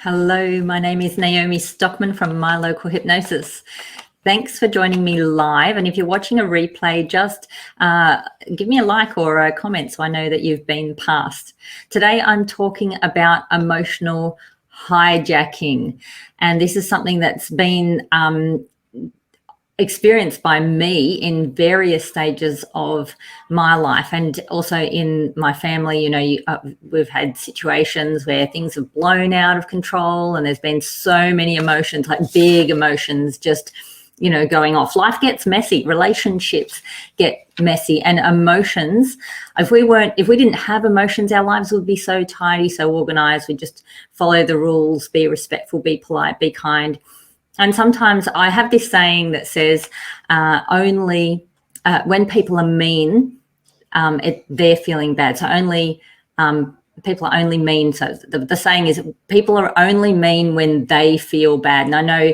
Hello, my name is Naomi Stockman from My Local Hypnosis. Thanks for joining me live. And if you're watching a replay, just give me a like or a comment so I know that you've been passed. Today, I'm talking about emotional hijacking. And this is something that's been experienced by me in various stages of my life and also in my family. You know, we've had situations where things have blown out of control and there's been so many emotions, like big emotions, just, you know, going off. Life gets messy, relationships get messy, and emotions, if we didn't have emotions, our lives would be so tidy, so organized. We just follow the rules, be respectful, be polite, be kind. And sometimes I have this saying that says only when people are mean, they're feeling bad. So only people are only mean. So the saying is people are only mean when they feel bad. And I know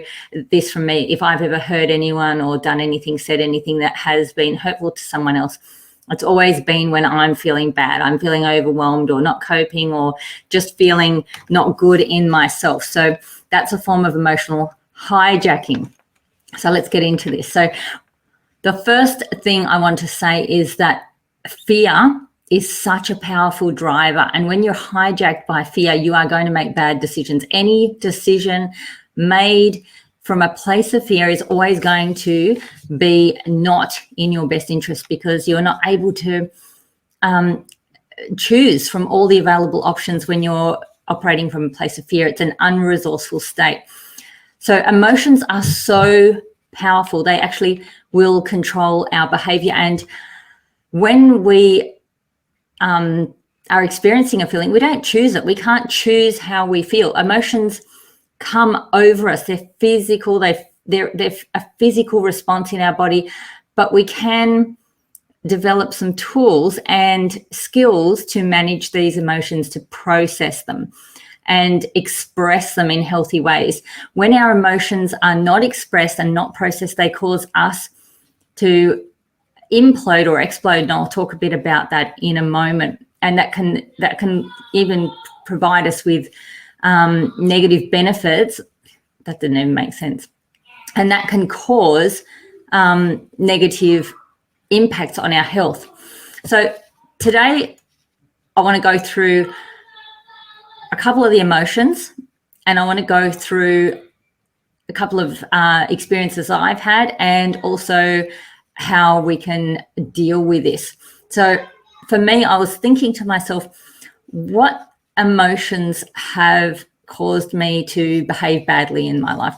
this from me. If I've ever hurt anyone or done anything, said anything that has been hurtful to someone else, it's always been when I'm feeling bad. I'm feeling overwhelmed or not coping or just feeling not good in myself. So that's a form of emotional hijacking. So let's get into this. So the first thing I want to say is that fear is such a powerful driver. And when you're hijacked by fear, you are going to make bad decisions. Any decision made from a place of fear is always going to be not in your best interest, because you're not able to choose from all the available options when you're operating from a place of fear. It's an unresourceful state. So emotions are so powerful. They actually will control our behavior. And when we are experiencing a feeling, we don't choose it. We can't choose how we feel. Emotions come over us. They're physical. They're a physical response in our body, but we can develop some tools and skills to manage these emotions, to process them and express them in healthy ways. When our emotions are not expressed and not processed, they cause us to implode or explode. And I'll talk a bit about that in a moment. And that can even provide us with negative benefits. That didn't even make sense. And that can cause negative impacts on our health. So today I want to go through a couple of the emotions, and I want to go through a couple of experiences I've had and also how we can deal with this. So for me, I was thinking to myself, what emotions have caused me to behave badly in my life?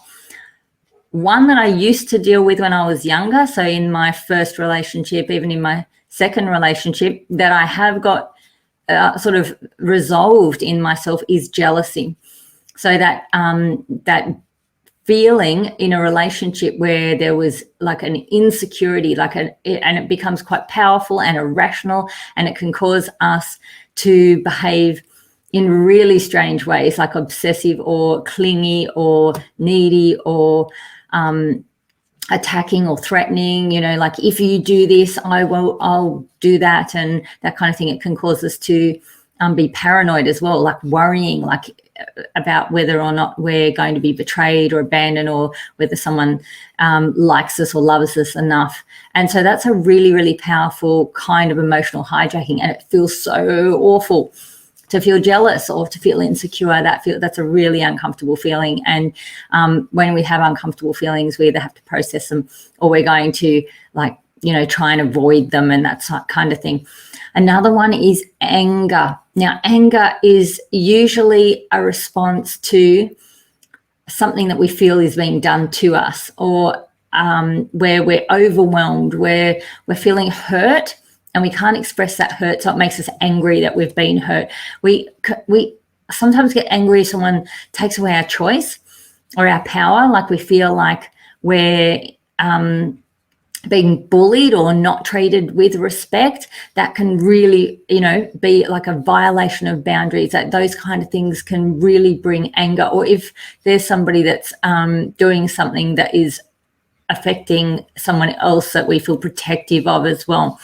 One that I used to deal with when I was younger, so in my first relationship, even in my second relationship, that I have got sort of resolved in myself, is jealousy. So that that feeling in a relationship where there was like an insecurity, and it becomes quite powerful and irrational, and it can cause us to behave in really strange ways, like obsessive or clingy or needy or attacking or threatening, you know, like if you do this, I'll do that, and that kind of thing. It can cause us to be paranoid as well, like worrying, like about whether or not we're going to be betrayed or abandoned, or whether someone likes us or loves us enough. And so that's a really, really powerful kind of emotional hijacking, and it feels so awful to feel jealous or to feel insecure. That's a really uncomfortable feeling. And when we have uncomfortable feelings, we either have to process them or we're going to, like, you know, try and avoid them and that kind of thing. Another one is anger. Now, anger is usually a response to something that we feel is being done to us, or where we're overwhelmed, where we're feeling hurt and we can't express that hurt, so it makes us angry that we've been hurt. We sometimes get angry if someone takes away our choice or our power, like we feel like we're being bullied or not treated with respect. That can really, you know, be like a violation of boundaries. That those kind of things can really bring anger. Or if there's somebody that's doing something that is affecting someone else that we feel protective of as well.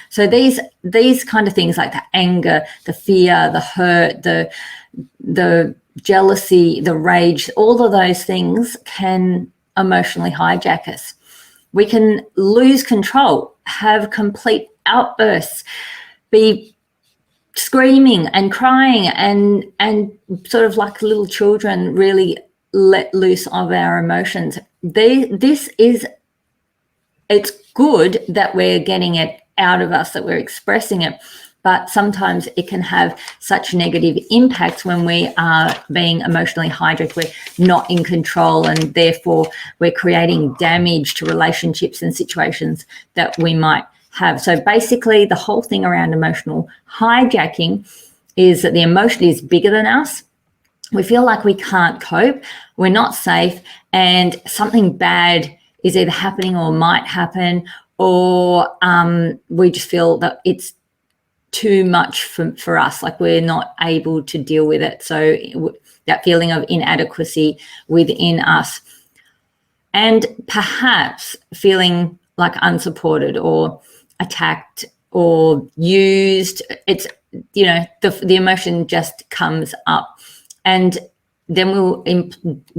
So these kind of things, like the anger, the fear, the hurt, the jealousy, the rage, all of those things can emotionally hijack us. We can lose control, have complete outbursts, be screaming and crying and sort of like little children, really let loose of our emotions. It's good that we're getting it out of us, that we're expressing it, but sometimes it can have such negative impacts when we are being emotionally hijacked. We're not in control, and therefore we're creating damage to relationships and situations that we might have. So basically, the whole thing around emotional hijacking is that the emotion is bigger than us. We feel like we can't cope, we're not safe, and something bad is either happening or might happen, or we just feel that it's too much for us, like we're not able to deal with it. So that feeling of inadequacy within us, and perhaps feeling like unsupported or attacked or used. It's, you know, the emotion just comes up, and then we'll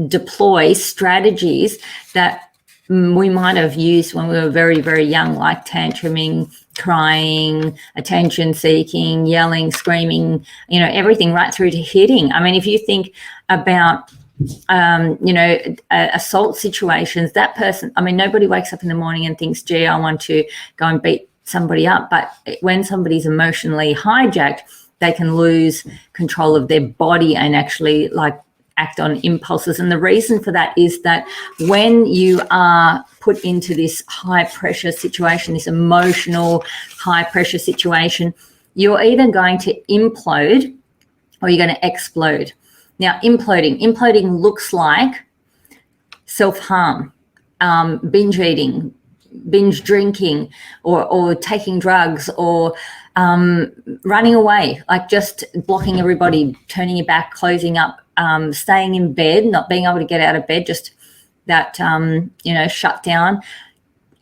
deploy strategies that we might have used when we were very, very young, like tantruming, crying, attention seeking, yelling, screaming, you know, everything right through to hitting. I mean, if you think about, you know, assault situations, that person, I mean, nobody wakes up in the morning and thinks, gee, I want to go and beat somebody up. But when somebody's emotionally hijacked, they can lose control of their body and actually like act on impulses. And the reason for that is that when you are put into this high pressure situation, this emotional high pressure situation, you're either going to implode or you're going to explode. Now, imploding looks like self-harm, binge eating, binge drinking, or taking drugs, or running away, like just blocking everybody, turning your back, closing up, staying in bed, not being able to get out of bed, just that, you know, shut down,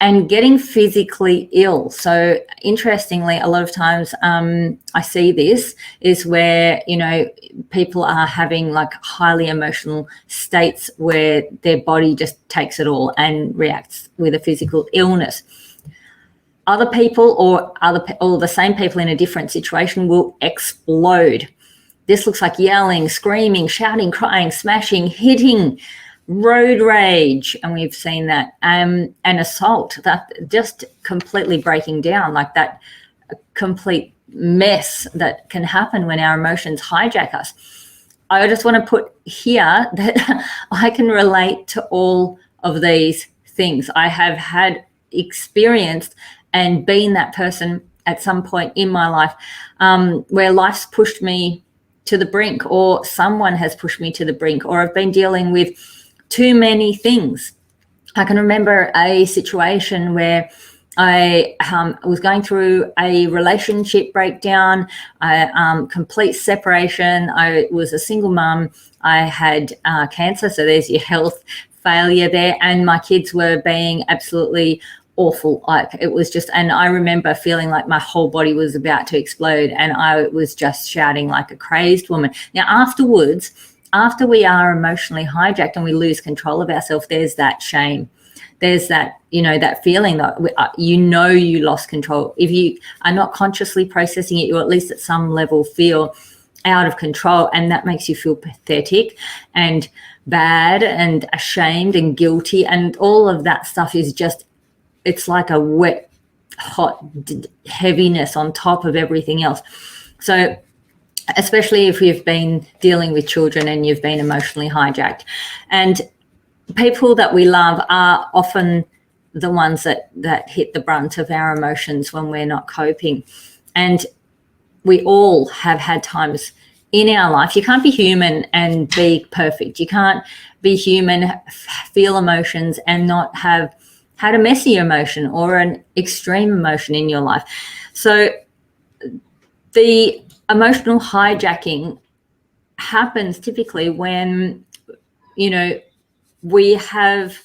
and getting physically ill. So interestingly, a lot of times I see this is where, you know, people are having like highly emotional states where their body just takes it all and reacts with a physical illness. Other people or the same people in a different situation will explode. This looks like yelling, screaming, shouting, crying, smashing, hitting, road rage, and we've seen that, and assault, that just completely breaking down, like that complete mess that can happen when our emotions hijack us. I just want to put here that I can relate to all of these things. I have had experienced and been that person at some point in my life where life's pushed me to the brink, or someone has pushed me to the brink, or I've been dealing with too many things. I can remember a situation where I was going through a relationship breakdown, complete separation. I was a single mum. I had cancer, so there's your health failure there, and my kids were being absolutely awful. Like it was just, and I remember feeling like my whole body was about to explode, and I was just shouting like a crazed woman. Now afterwards, after we are emotionally hijacked and we lose control of ourselves, there's that shame. There's that, you know, that feeling that, you know, you lost control. If you are not consciously processing it, you at least at some level feel out of control, and that makes you feel pathetic and bad and ashamed and guilty, and all of that stuff is just, it's like a wet, hot heaviness on top of everything else. So especially if you've been dealing with children and you've been emotionally hijacked. And people that we love are often the ones that hit the brunt of our emotions when we're not coping. And we all have had times in our life. You can't be human and be perfect. You can't be human, feel emotions, and not have had a messy emotion or an extreme emotion in your life. So the emotional hijacking happens typically when, you know, we have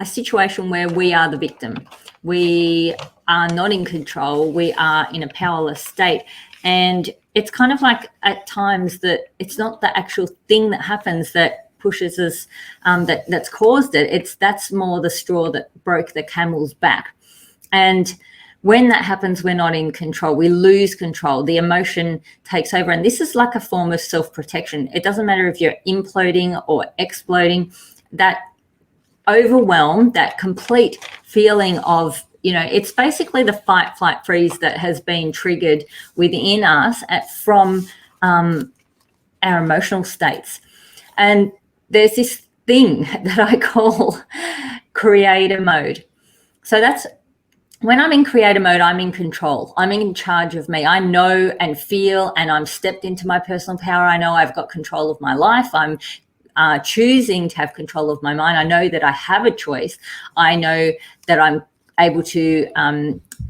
a situation where we are the victim. We are not in control. We are in a powerless state, And it's kind of like at times that it's not the actual thing that happens that pushes us, that's caused it. That's more the straw that broke the camel's back. And when that happens, we're not in control. We lose control. The emotion takes over. And this is like a form of self-protection. It doesn't matter if you're imploding or exploding. That overwhelm, that complete feeling of, it's basically the fight, flight, freeze that has been triggered within us from our emotional states. And there's this thing that I call creator mode. So that's when I'm in creator mode, I'm in control. I'm in charge of me. I know and feel, and I'm stepped into my personal power. I know I've got control of my life. I'm choosing to have control of my mind. I know that I have a choice. I know that I'm able to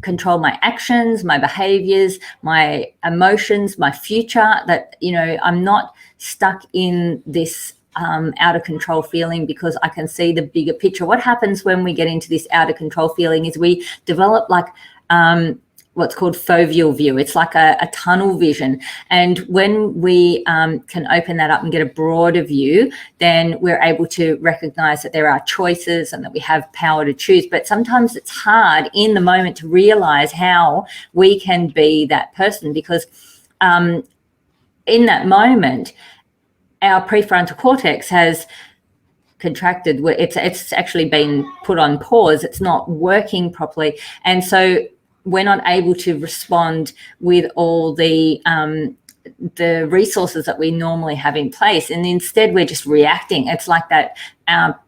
control my actions, my behaviors, my emotions, my future, that, I'm not stuck in this out of control feeling, because I can see the bigger picture. What happens when we get into this out of control feeling is we develop like what's called foveal view. It's like a tunnel vision. And when we can open that up and get a broader view, then we're able to recognize that there are choices and that we have power to choose. But sometimes it's hard in the moment to realize how we can be that person, because in that moment, our prefrontal cortex has contracted. It's actually been put on pause. It's not working properly. And so we're not able to respond with all the resources that we normally have in place. And instead we're just reacting. It's like that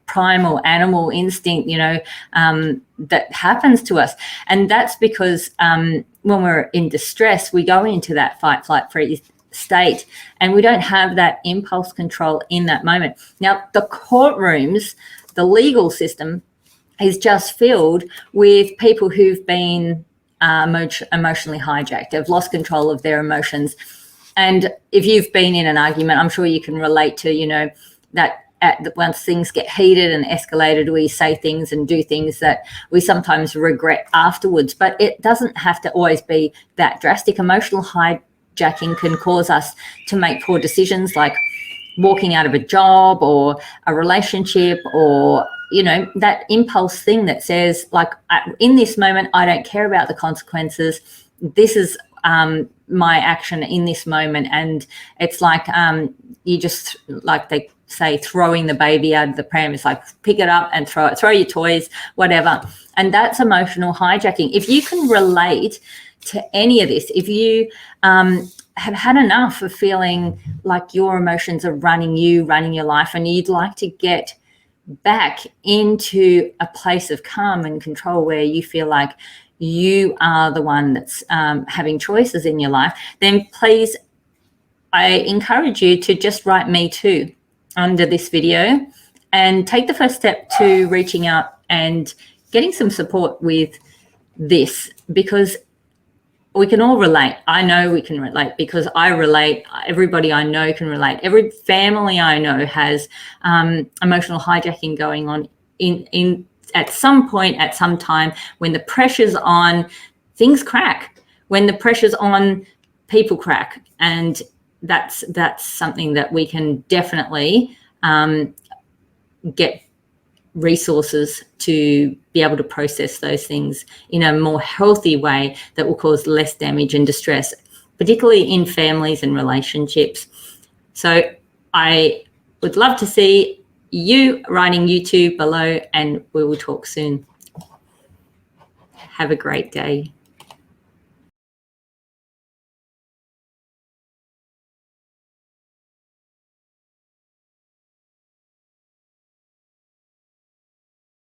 primal animal instinct, that happens to us. And that's because when we're in distress, we go into that fight, flight, freeze state, and we don't have that impulse control in that moment. Now, the courtrooms, the legal system is just filled with people who've been emotionally hijacked. They've lost control of their emotions. And if you've been in an argument, I'm sure you can relate to, that once things get heated and escalated, we say things and do things that we sometimes regret afterwards. But it doesn't have to always be that drastic. Emotional hijacking can cause us to make poor decisions, like walking out of a job or a relationship, or that impulse thing that says, like, in this moment I don't care about the consequences. This is my action in this moment. And it's like you just, like they say, throwing the baby out of the pram. It's like, pick it up and throw your toys, whatever. And that's emotional hijacking. If you can relate to any of this, if you have had enough of feeling like your emotions are running your life, and you'd like to get back into a place of calm and control where you feel like you are the one that's having choices in your life, then please, I encourage you to just write "me too" under this video and take the first step to reaching out and getting some support with this, because we can all relate. I know we can relate, because I relate. Everybody I know can relate. Every family I know has emotional hijacking going on in at some point, at some time. When the pressure's on, things crack. When the pressure's on, people crack. And that's something that we can definitely get resources to be able to process those things in a more healthy way that will cause less damage and distress, particularly in families and relationships. So I would love to see you writing YouTube below, and we will talk soon. Have a great day.